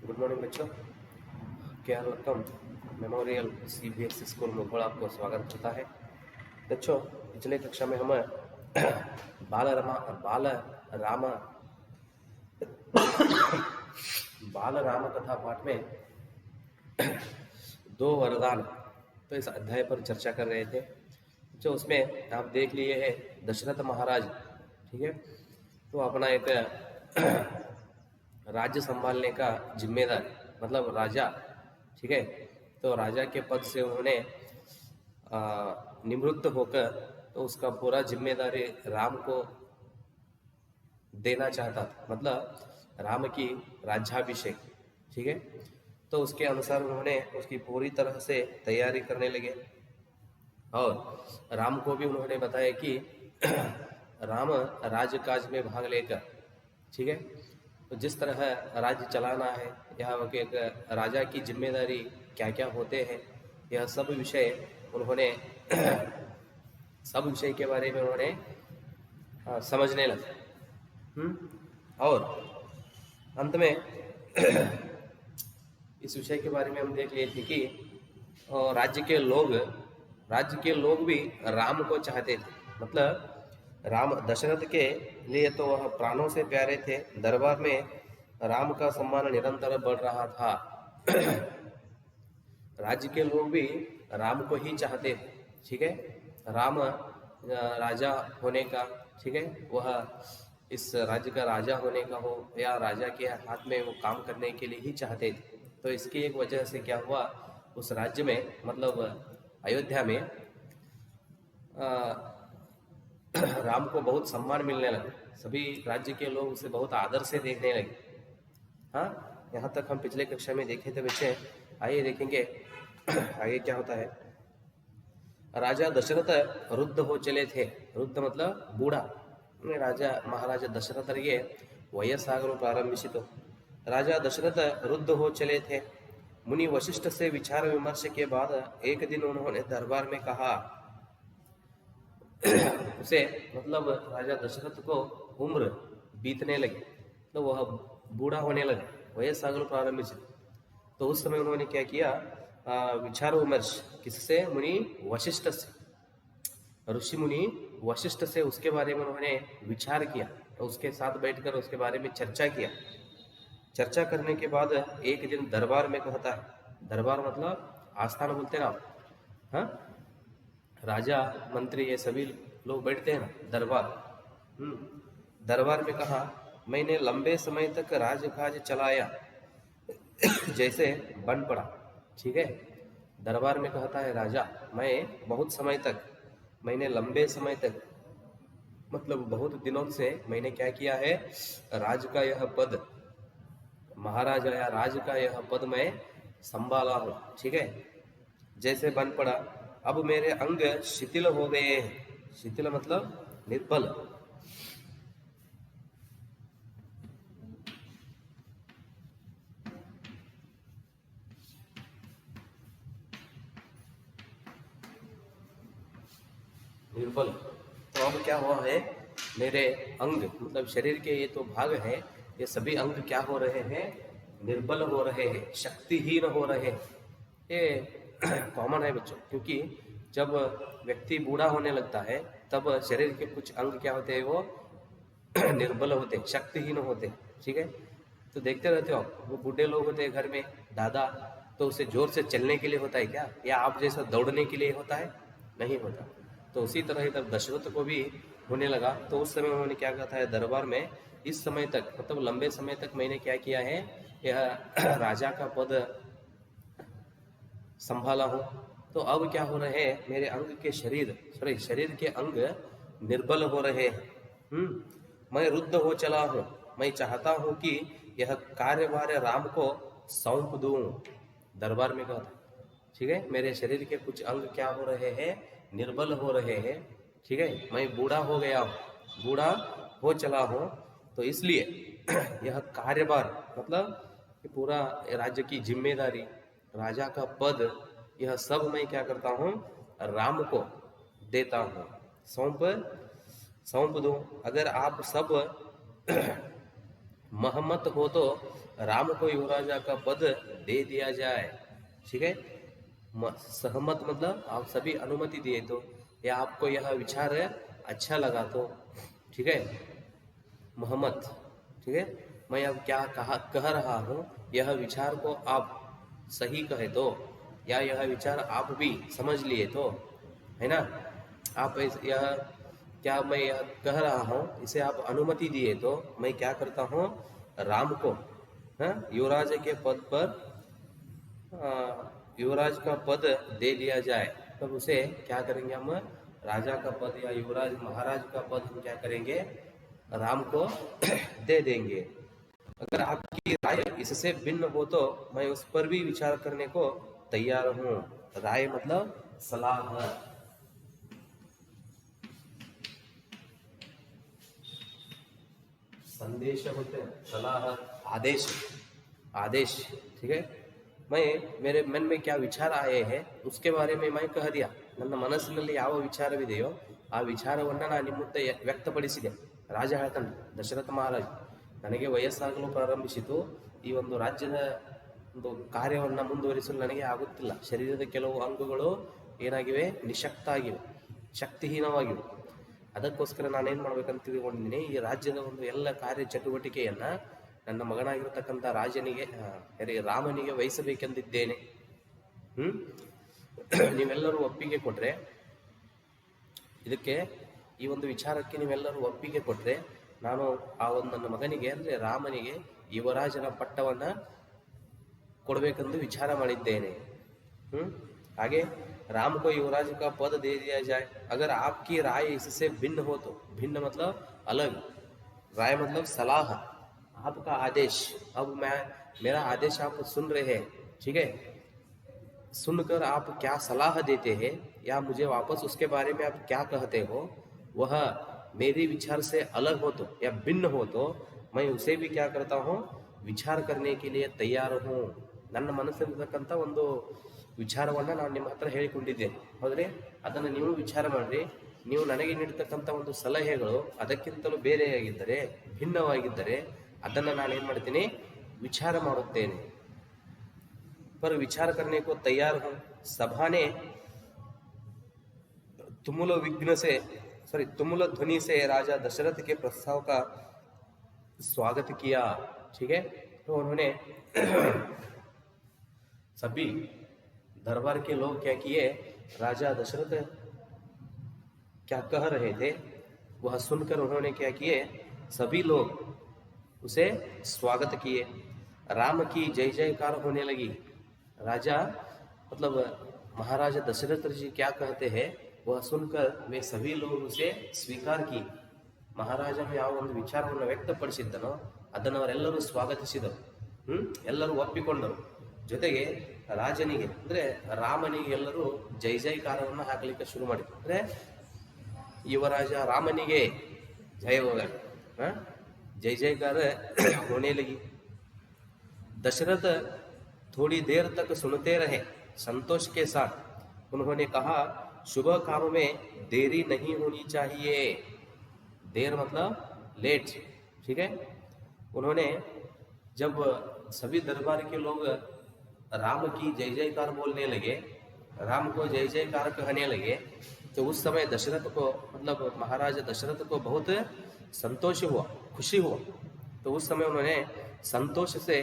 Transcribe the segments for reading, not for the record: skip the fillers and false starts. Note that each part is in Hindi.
गुड मॉर्निंग बच्चों। केरलकम मेमोरियल सीबीएसई स्कूल मुखोड़ आपको स्वागत करता है। बच्चों, पिछले कक्षा में हम बाल राम बाल राम कथा पाठ में दो वरदान तो इस अध्याय पर चर्चा कर रहे थे। जो उसमें आप देख लिए है दशरथ महाराज, ठीक है, तो अपना एक राज्य संभालने का जिम्मेदार मतलब राजा, ठीक है, तो राजा के पद से उन्होंने निवृत्त होकर तो उसका पूरा जिम्मेदारी राम को देना चाहता था, मतलब राम की राज्याभिषेक, ठीक है। तो उसके अनुसार उन्होंने उसकी पूरी तरह से तैयारी करने लगे और राम को भी उन्होंने बताया कि राम राजकाज में भाग लेकर, ठीक है, तो जिस तरह राज्य चलाना है, यहाँ के एक राजा की जिम्मेदारी क्या क्या होते हैं, यह सब विषय उन्होंने सब विषय के बारे में उन्होंने समझने लगे। और अंत में इस विषय के बारे में हम देख लिए थे कि राज्य के लोग भी राम को चाहते थे, मतलब राम दशरथ के लिए तो वह प्राणों से प्यारे थे। दरबार में राम का सम्मान निरंतर बढ़ रहा था। राज्य के लोग भी राम को ही चाहते थे, ठीक है, राम राजा होने का, ठीक है, वह इस राज्य का राजा होने का हो या राजा के हाथ में वो काम करने के लिए ही चाहते थे। तो इसकी एक वजह से क्या हुआ, उस राज्य में मतलब अयोध्या में राम को बहुत सम्मान मिलने लगा। सभी राज्य के लोग उसे बहुत आदर से देखने लगे। हाँ, यहाँ तक हम पिछले कक्षा में देखे थे बच्चे। आइए देखेंगे आगे क्या होता है। राजा दशरथ वृद्ध हो चले थे। वृद्ध मतलब बूढ़ा। राजा महाराजा दशरथರಿಗೆ ವಯಸ್ಸಾಗಲು ಪ್ರಾರಂಭಿಸಿತು। राजा दशरथ वृद्ध हो चले थे। मुनि वशिष्ठ से विचार विमर्श के बाद एक दिन उन्होंने दरबार में कहा, उसे मतलब राजा दशरथ को उम्र बीतने लगी, तो वह बूढ़ा होने लगा, वयस्सागಲು प्रारंभिಸಿತು। तो उस समय उन्होंने क्या किया, विचार विमर्श किससे, मुनि वशिष्ठ से, ऋषि मुनि वशिष्ठ से उसके बारे में उन्होंने विचार किया, तो उसके साथ बैठकर उसके बारे में चर्चा किया। चर्चा करने के बाद एक दिन दरबार में कहता है, दरबार मतलब आस्थान बोलते ना, हाँ, राजा मंत्री ये सभी लोग बैठते हैं ना, दरबार। दरबार में कहा, मैंने लंबे समय तक राजकाज चलाया जैसे बन पड़ा, ठीक है। दरबार में कहता है राजा, मैं बहुत समय तक, मैंने लंबे समय तक मतलब बहुत दिनों से मैंने क्या किया है, राज का यह पद, महाराजा या राज का यह पद मैं संभाला हूँ, ठीक है, जैसे बन पड़ा। अब मेरे अंग शिथिल हो गए हैं। शिथिल मतलब निर्बल। निर्बल, तो अब क्या हुआ है, मेरे अंग मतलब शरीर के ये तो भाग है, ये सभी अंग क्या हो रहे हैं, निर्बल हो रहे हैं, शक्तिहीन हो रहे हैं। ये कॉमन है बच्चों, क्योंकि जब व्यक्ति बूढ़ा होने लगता है तब शरीर के कुछ अंग क्या होते हैं, वो निर्बल होते, शक्तिहीन होते, ठीक है। तो देखते रहते हो आप, वो बूढ़े लोग होते हैं घर में, दादा, तो उसे जोर से चलने के लिए होता है क्या, या आप जैसा दौड़ने के लिए होता है, नहीं होता। तो उसी तरह इधर दशरथ को भी होने लगा। तो उस समय उन्होंने क्या कहा था दरबार में, इस समय तक मतलब लंबे समय तक मैंने क्या किया है, यह राजा का पद संभाला हूँ, तो अब क्या हो रहे हैं, मेरे अंग के शरीर के अंग निर्बल हो रहे हैं। मैं रुद्ध हो चला हूँ। मैं चाहता हूँ कि यह कार्यभार राम को सौंप दूं। दरबार में कहा था, ठीक है, मेरे शरीर के कुछ अंग क्या हो रहे हैं, निर्बल हो रहे हैं, ठीक है, मैं बूढ़ा हो गया हूँ, बूढ़ा हो चला हूँ, तो इसलिए यह कार्यभार मतलब कि पूरा राज्य की जिम्मेदारी, राजा का पद, यह सब मैं क्या करता हूँ, राम को देता हूँ, सौंप दूं। अगर आप सब महमत हो तो राम को युवराजा का पद दे दिया जाए। ठीक है, सहमत मतलब आप सभी अनुमति दिए तो, या आपको यह विचार अच्छा लगा तो। ठीक है, मोहम्मद। ठीक है, मैं अब क्या कह रहा हूँ, यह विचार को आप सही कहे तो, या यह विचार आप भी समझ लिए तो, है ना। आप यह क्या मैं यह कह रहा हूँ इसे आप अनुमति दिए तो मैं क्या करता हूँ, राम को युवराज के पद पर युवराज का पद दे दिया जाए। तब उसे क्या करेंगे हम, राजा का पद या युवराज महाराज का पद हम क्या करेंगे, राम को दे देंगे। अगर आपकी राय इससे भिन्न हो तो मैं उस पर भी विचार करने को तैयार हूँ। राय मतलब सलाह, संदेश होते हैं, सलाह, आदेश, आदेश। ठीक है, मैं मेरे मन में क्या विचार आए हैं उसके बारे में मैं कह दिया। ನನ್ನ ಮನಸ್ಸಿನಲ್ಲಿ ಯಾವ ವಿಚಾರವಿದೆಯೋ ಆ ವಿಚಾರವನ್ನು ನಾನು ನಿಮ್ಮ ಮುಂದೆ ವ್ಯಕ್ತಪಡಿಸಿದೆ. ರಾಜ ಹೇಳ್ತಾನೆ, ದಶರಥ ಮಹಾರಾಜ, ನನಗೆ ವಯಸ್ಸಾಗಲು ಪ್ರಾರಂಭಿಸಿತು, ಈ ಒಂದು ರಾಜ್ಯದ ಒಂದು ಕಾರ್ಯವನ್ನು ಮುಂದುವರಿಸಲು ನನಗೆ ಆಗುತ್ತಿಲ್ಲ. ಶರೀರದ ಕೆಲವು ಅಂಗಗಳು ಏನಾಗಿವೆ, ನಿಶಕ್ತ ಆಗಿವೆ, ಶಕ್ತಿಹೀನವಾಗಿವೆ. ಅದಕ್ಕೋಸ್ಕರ ನಾನೇನು ಮಾಡ್ಬೇಕಂತ ತಿಳ್ಕೊಂಡಿದ್ದೀನಿ, ಈ ರಾಜ್ಯದ ಒಂದು ಎಲ್ಲ ಕಾರ್ಯ ಚಟುವಟಿಕೆಯನ್ನು ನನ್ನ ಮಗನಾಗಿರ್ತಕ್ಕಂಥ ರಾಮನಿಗೆ ವಹಿಸಬೇಕೆಂದಿದ್ದೇನೆ. ನೀವೆಲ್ಲರೂ ಒಪ್ಪಿಗೆ ಕೊಟ್ರೆ, ಇದಕ್ಕೆ ಈ ಒಂದು ವಿಚಾರಕ್ಕೆ ನೀವೆಲ್ಲರೂ ಒಪ್ಪಿಗೆ ಕೊಟ್ರೆ ನಾನು ಆ ಒಂದು ನನ್ನ ಮಗನಿಗೆ ಅಂದರೆ ರಾಮನಿಗೆ ಯುವರಾಜನ ಪಟ್ಟವನ್ನು ಕೊಡಬೇಕೆಂದು ವಿಚಾರ ಮಾಡಿದ್ದೇನೆ. आगे राम को युवराज का पद दे दिया जाए। अगर आपकी राय इससे भिन्न हो तो, भिन्न मतलब अलग, राय मतलब सलाह, आपका आदेश। अब मेरा आदेश आप सुन रहे हैं, ठीक है, सुनकर आप क्या सलाह देते हैं या मुझे वापस उसके बारे में आप क्या कहते हो, वह मेरे विचार से अलग हो तो या भिन्न हो तो मैं उसे भी क्या करता हूँ, विचार करने के लिए तैयार हूँ. ನನ್ನ ಮನಸ್ಸಲ್ಲಿರ್ತಕ್ಕಂಥ ಒಂದು ವಿಚಾರವನ್ನು ನಾನು ನಿಮ್ಮ ಹತ್ರ ಹೇಳಿಕೊಂಡಿದ್ದೇನೆ. ಹೌದ್ರಿ, ಅದನ್ನು ನೀವು ವಿಚಾರ ಮಾಡಿರಿ. ನೀವು ನನಗೆ ನೀಡ್ತಕ್ಕಂಥ ಒಂದು ಸಲಹೆಗಳು ಅದಕ್ಕಿಂತಲೂ ಬೇರೆಯಾಗಿದ್ದರೆ, ಭಿನ್ನವಾಗಿದ್ದರೆ ಅದನ್ನು ನಾನೇನು ಮಾಡ್ತೀನಿ, ವಿಚಾರ ಮಾಡುತ್ತೇನೆ. पर विचार करने को तैयार हूँ. सभा ने तुमुल ध्वनि से राजा दशरथ के प्रस्ताव का स्वागत किया. ठीक है, तो उन्होंने सभी दरबार के लोग क्या किए, राजा दशरथ क्या कह रहे थे वह सुनकर उन्होंने क्या किए, सभी लोग उसे स्वागत किए. राम की जय जयकार होने लगी. राजा मतलब महाराजा दशरथ जी क्या कहते हैं वह सुनकर वे सभी लोग उसे ಸ್ವೀಕಾರ की. ಮಹಾರಾಜನು ಯಾವ ಒಂದು ವಿಚಾರವನ್ನು ವ್ಯಕ್ತಪಡಿಸಿದ್ದನೋ ಅದನ್ನು ಅವರೆಲ್ಲರೂ ಸ್ವಾಗತಿಸಿದರು. ಎಲ್ಲರೂ ಒಪ್ಪಿಕೊಂಡರು. ಜೊತೆಗೆ ರಾಜನಿಗೆ ಅಂದರೆ ರಾಮನಿಗೆ ಎಲ್ಲರೂ ಜೈ ಜೈಕಾರವನ್ನು ಹಾಕಲಿಕ್ಕೆ ಶುರು ಮಾಡಿದರು. ಅಂದರೆ ಯುವರಾಜ ರಾಮನಿಗೆ ಜಯ ಹೋಗ जय जयकार होने लगी. दशरथ थोड़ी देर तक सुनते रहे संतोष के साथ. उन्होंने कहा, शुभ काम में देरी नहीं होनी चाहिए. देर मतलब लेट. ठीक है, उन्होंने जब सभी दरबार के लोग राम की जय जयकार बोलने लगे, राम को जय जयकार कहने लगे, तो उस समय दशरथ को मतलब महाराजा दशरथ को बहुत संतोष हुआ, खुशी हुआ. तो उस समय उन्होंने संतोष से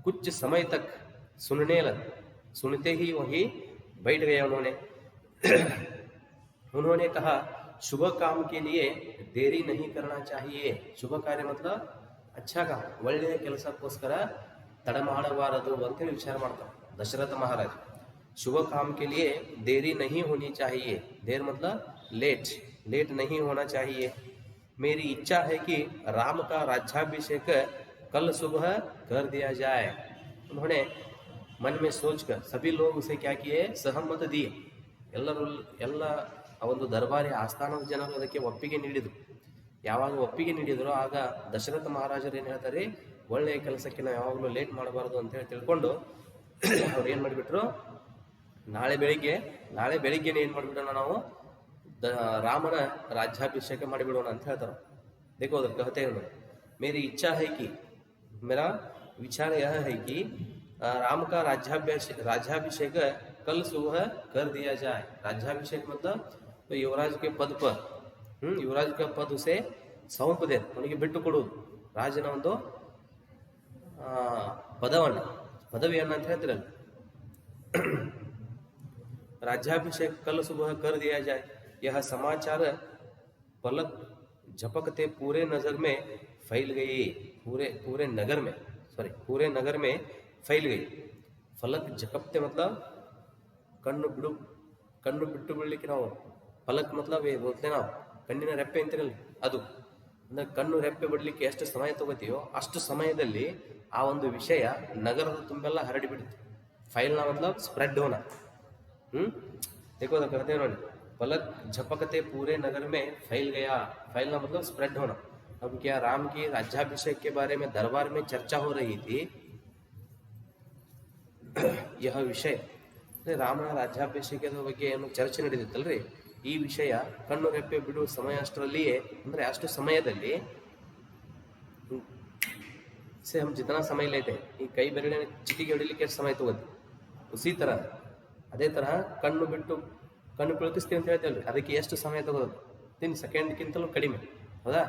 कुछ समय तक सुनते ही वही बैठ गए. उन्होंने कहा, शुभ काम के लिए देरी नहीं करना चाहिए. शुभ कार्य मतलब अच्छा काम, ಒಳ್ಳೆಯ ಕೆಲಸಕ್ಕೋಸ್ಕರ ತಡ ಮಾಡಬಾರದು ಅಂತೇಳಿ ವಿಚಾರ ಮಾಡ್ತಾರೆ दशरथ महाराज. शुभ काम के लिए देरी नहीं होनी चाहिए. देर मतलब लेट नहीं होना चाहिए. मेरी इच्छा है कि राम का राज्याभिषेक कल सुबह कर दिया जाए. उन्होंने मन में सोचकर सभी लोग उसे क्या किए, सहमत दिए. ಎಲ್ಲ ಒಂದು ದರ್ಬಾರಿ ಆಸ್ಥಾನದ ಜನರು ಅದಕ್ಕೆ ಒಪ್ಪಿಗೆ ನೀಡಿದರು. ಯಾವಾಗ ಒಪ್ಪಿಗೆ ನೀಡಿದರೋ ಆಗ ದಶರಥ ಮಹಾರಾಜರು ಏನು ಹೇಳ್ತಾರೆ, ಒಳ್ಳೆಯ ಕೆಲಸಕ್ಕೆ ನಾವು ಯಾವಾಗಲೂ ಲೇಟ್ ಮಾಡಬಾರ್ದು ಅಂತೇಳಿ ತಿಳ್ಕೊಂಡು ಅವ್ರು ಏನು ಮಾಡಿಬಿಟ್ರು, ನಾಳೆ ಬೆಳಿಗ್ಗೆನೇ ಏನು ಮಾಡಿಬಿಡೋಣ, ನಾವು ರಾಮನ राज्याभिषेक ಮಾಡಿಬಿಡೋಣ ಅಂತ ಹೇಳ್ತಾರೆ. देखो उधर कहते हैं, मेरी इच्छा है कि मेरा विचार यह है कि राम का राज्याभिषेक कल सुबह कर दिया जाए। राज्याभिषेक मतलब तो युवराज के पद पर युवराज का पद उसे सौंप दे, ಅವನಿಗೆ ಬಿಟ್ಟು ಕೊಡುವುದು ರಾಜನ ಒಂದು ಪದವಿಯನ್ನು ಅಂತ ಹೇಳ್ತಿರಲ್ಲ। राज्याभिषेक कल सुबह कर दिया जाए। यह समाचार पलक झपकते पूरे नगर में फैल गई। पूरे नगर में फैल गई। फलक झपकते मतलब ಕಣ್ಣು ಬಿಟ್ಟು ಬಿಡ್ಲಿಕ್ಕೆ ನಾವು ಫಲಕ್ मतलब बोलते ನಾವು ಕಣ್ಣಿನ ರೆಪ್ಪೆ ಅಂತಿರಲ್ಲ ಅದು, ಅಂದ್ರೆ ಕಣ್ಣು ರೆಪ್ಪೆ ಬಿಡ್ಲಿಕ್ಕೆ ಎಷ್ಟು ಸಮಯ ತಗೋತೀಯೋ ಅಷ್ಟು ಸಮಯದಲ್ಲಿ ಆ ಒಂದು ವಿಷಯ ನಗರದ ತುಂಬೆಲ್ಲ ಹರಡಿ ಬಿಡುತ್ತೆ। ಫೈಲ್ನ मतलब ಸ್ಪ್ರೆಡ್ ಹೋನ। देखो तो कहते हैं पलक झपकते पूरे नगर में फैल गया। फैलना मतलब स्प्रेड होना। अब क्या राम की राज्याभिषेक के बारे में दरबार में चर्चा हो रही थी। यह विषय ರಾಮನ ರಾಜ್ಯಾಭಿಷೇಕದ ಬಗ್ಗೆ ಏನು ಚರ್ಚೆ ನಡೆದಿತ್ತಲ್ರಿ, ಈ ವಿಷಯ ಕಣ್ಣು ರೆಪ್ಪೆ ಬಿಡುವ ಸಮಯ ಅಷ್ಟರಲ್ಲಿಯೇ, ಅಂದ್ರೆ ಅಷ್ಟು ಸಮಯದಲ್ಲಿ से हम जितना समय लेते हैं, ಈ ಕೈ ಬೆರಳಿನ ಚಿಟಿಕೆ ಹೊಡಿಲಿಕ್ಕೆ ಎಷ್ಟು ಸಮಯ ತಗೋದು, ಉಸಿ ತರ ಅದೇ ತರಹ ಕಣ್ಣು ಕುಳಿಸ್ತೀವಿ ಅಂತ ಹೇಳ್ತೇವಲ್ರಿ, ಅದಕ್ಕೆ ಎಷ್ಟು ಸಮಯ ತಗೋದು, 3 ಸೆಕೆಂಡ್ಗಿಂತಲೂ ಕಡಿಮೆ, ಹೌದಾ?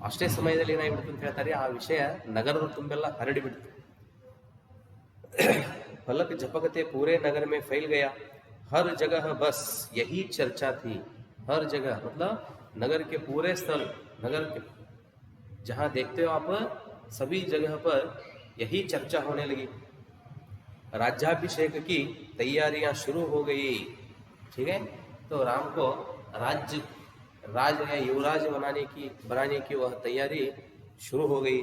ಅಷ್ಟೇ ಸಮಯದಲ್ಲಿ ಏನಾಗ್ಬಿಡ್ತು ಅಂತ ಹೇಳ್ತಾರೆ, ಆ ವಿಷಯ ನಗರದ ತುಂಬೆಲ್ಲ ಹರಡಿ ಬಿಡ್ತು। फलक झपकते पूरे नगर में फैल गया। हर जगह बस यही चर्चा थी। हर जगह मतलब नगर के पूरे स्थल, नगर के जहां देखते हो आप सभी जगह पर यही चर्चा होने लगी। राज्याभिषेक की तैयारियां शुरू हो गई। ठीक है, तो राम को राज या युवराज बनाने की वह तैयारी शुरू हो गई।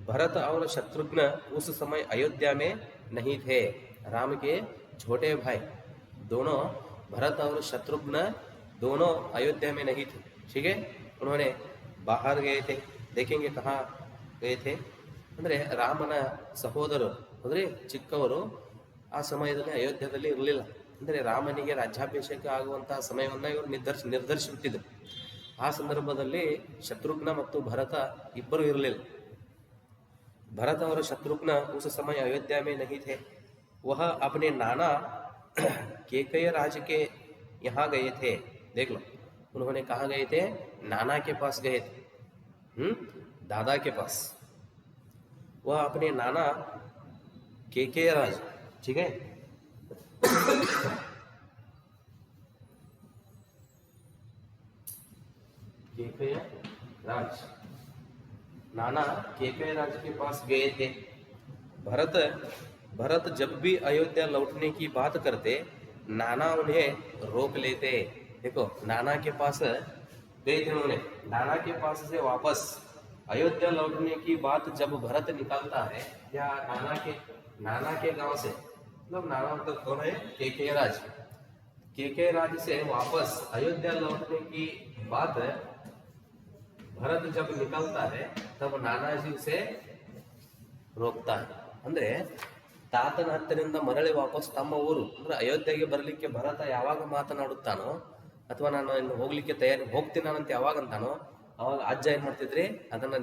भरत और शत्रुघ्न उस समय अयोध्या में नहीं थे। राम के छोटे भाई दोनों भरत और शत्रुघ्न दोनों अयोध्या में नहीं थे। ठीक है, उन्होंने बाहर गए थे। देखेंगे कहाँ गए थे ಅಂದರೆ ರಾಮನ ಸಹೋದರರು ಅಂದರೆ ಚಿಕ್ಕವರು ಆ ಸಮಯದಲ್ಲಿ ಅಯೋಧ್ಯದಲ್ಲಿ ಇರಲಿಲ್ಲ। ಅಂದರೆ ರಾಮನಿಗೆ ರಾಜ್ಯಾಭಿಷೇಕ ಆಗುವಂತಹ ಸಮಯವನ್ನು ಇವರು ನಿರ್ಧರಿಸುತ್ತಿದ್ದರು। ಆ ಸಂದರ್ಭದಲ್ಲಿ ಶತ್ರುಘ್ನ ಮತ್ತು ಭರತ ಇಬ್ಬರು ಇರಲಿಲ್ಲ। भरत और शत्रुघ्न उस समय अयोध्या में नहीं थे। वह अपने नाना केकय राज के यहाँ गए थे। देख लो, उन्होंने कहाँ गए थे? नाना के पास गए थे, दादा के पास। वह अपने नाना केकय राज, ठीक है, केकय राज, नाना केकय राज के पास गए थे। भरत जब भी अयोध्या लौटने की बात करते, नाना उन्हें रोक लेते। देखो, नाना के पास गए थे उन्होंने, नाना के पास से वापस अयोध्या लौटने की बात जब भरत निकालता है, या नाना के गांव से, मतलब नाना मतलब कौन है? केकय राज से वापस अयोध्या लौटने की बात भरत जब निकलता है तब नानाजी उसे रोकता है। ಅಂದ್ರೆ ತಾತನ ಹತ್ತಿರದಿಂದ ಮರಳಿ ವಾಪಸ್ ತಮ್ಮ ಊರು ಅಂದ್ರೆ ಅಯೋಧ್ಯೆಗೆ ಬರಲಿಕ್ಕೆ ಭರತ ಯಾವಾಗ ಮಾತನಾಡುತ್ತಾನೋ, ಅಥವಾ ನಾನು ಇನ್ನು ಹೋಗ್ಲಿಕ್ಕೆ ಹೋಗ್ತೀನಿ ನಾನಂತ ಯಾವಾಗ ಅಂತಾನೋ, ಅವಾಗ ಅಜ್ಜ ಏನ್ ಮಾಡ್ತಿದ್ರಿ, ಅದನ್ನ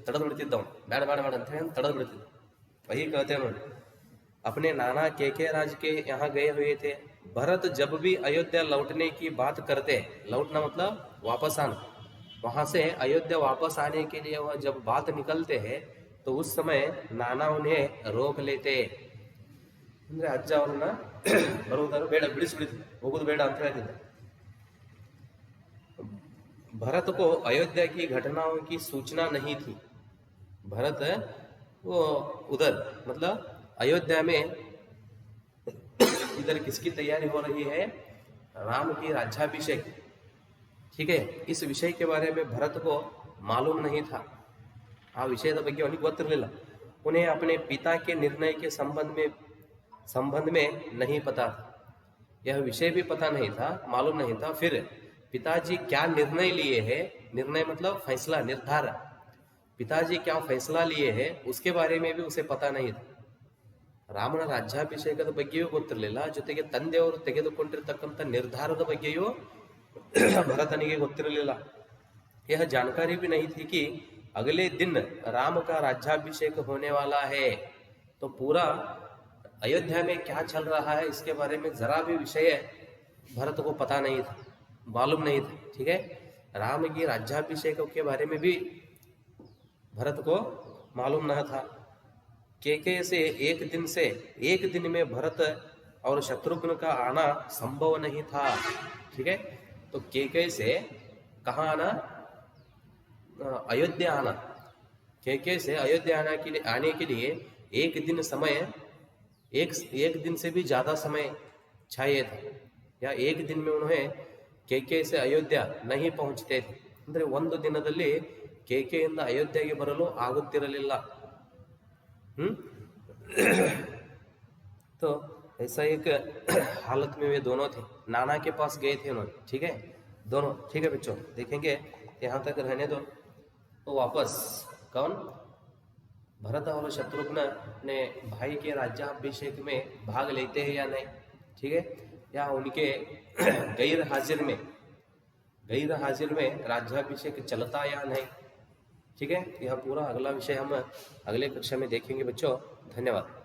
ತಡೆದು ಬಿಡ್ತಿದ್ದವನು, ಬೇಡ ಅಂತ ಹೇಳಿ ತಡೆದು ಬಿಡ್ತಿದ್ದ। वही कहते हैं अपने नाना केके राज के यहाँ गए हुए थे। भरत जब भी अयोध्या लौटने की बात करते, लौटना मतलब वापस आना, वहां से अयोध्या वापस आने के लिए वह जब बात निकलते हैं तो उस समय नाना उन्हें रोक लेते। ಅಂದ್ರೆ ಅಜ್ಜ ಅವರನ್ನ ಬರುವುದನ್ನು ಬೇಡ, ಬಿಡಿಸ್ಬಿಡ್ತಿದ್ದೆ, ಹೋಗುದು ಬೇಡ ಅಂತ ಹೇಳ್ತಿದ್ದೆ। भरत को अयोध्या की घटनाओं की सूचना नहीं थी। भरत वो उधर मतलब अयोध्या में इधर किसकी तैयारी हो रही है? राम की राज्याभिषेक। ठीक है, इस विषय के बारे में भरत को मालूम नहीं था। आ विषयದ ಬಗ್ಗೆ ಅವನಿಗೆ ಗೊತ್ತಿರಲಿಲ್ಲ। उन्हें अपने पिता के निर्णय के संबंध में नहीं पता था। यह विषय भी पता नहीं था, मालूम नहीं था। फिर पिताजी क्या निर्णय लिए हैं, निर्णय मतलब फैसला, निर्धार, पिताजी क्या फैसला लिए हैं उसके बारे में भी उसे पता नहीं था। ರಾಮನ ರಾಜ್ಯಾಭಿಷೇಕದ ಬಗ್ಗೆಯೂ ಗೊತ್ತಿರಲಿಲ್ಲ, ಜೊತೆಗೆ ತಂದೆಯವರು ತೆಗೆದುಕೊಂಡಿರತಕ್ಕಂಥ ನಿರ್ಧಾರದ ಬಗ್ಗೆಯೂ भरतनिगे ಗೊತ್ತಿರಲಿಲ್ಲ। यह जानकारी भी नहीं थी कि अगले दिन राम का राज्याभिषेक होने वाला है। तो पूरा अयोध्या में क्या चल रहा है इसके बारे में जरा भी विषय भरत को पता नहीं था, मालूम नहीं था। ठीक है, राम की राज्याभिषेक के बारे में भी भरत को मालूम न था। केके से एक दिन में भरत और शत्रुघ्न का आना संभव नहीं था। ठीक है, तो केके से कहाँ आना? अयोध्या आना। केके से अयोध्या आने के लिए एक दिन समय, एक दिन से भी ज्यादा समय चाहिए था, या एक दिन में उन्हें केके से अयोध्या नहीं पहुंचते थे। ಅಂದ್ರೆ ಒಂದು ದಿನದಲ್ಲಿ केಕೆಯಿಂದ अयोध्या ಬರಲು ಆಗುತ್ತಿರಲಿಲ್ಲ। तो ऐसा एक हालत में वे दोनों थे, नाना के पास गए थे उन्होंने। ठीक है, दोनों। ठीक है बच्चों, देखेंगे यहाँ तक रहने दो। तो वापस कौन? भरत और शत्रुघ्न ने भाई के राज्याभिषेक में भाग लेते हैं या नहीं? ठीक है, या उनके गैर हाजिर में राज्याभिषेक चलता या नहीं? ठीक है, यह पूरा अगला विषय हम अगले कक्षा में देखेंगे बच्चों। धन्यवाद।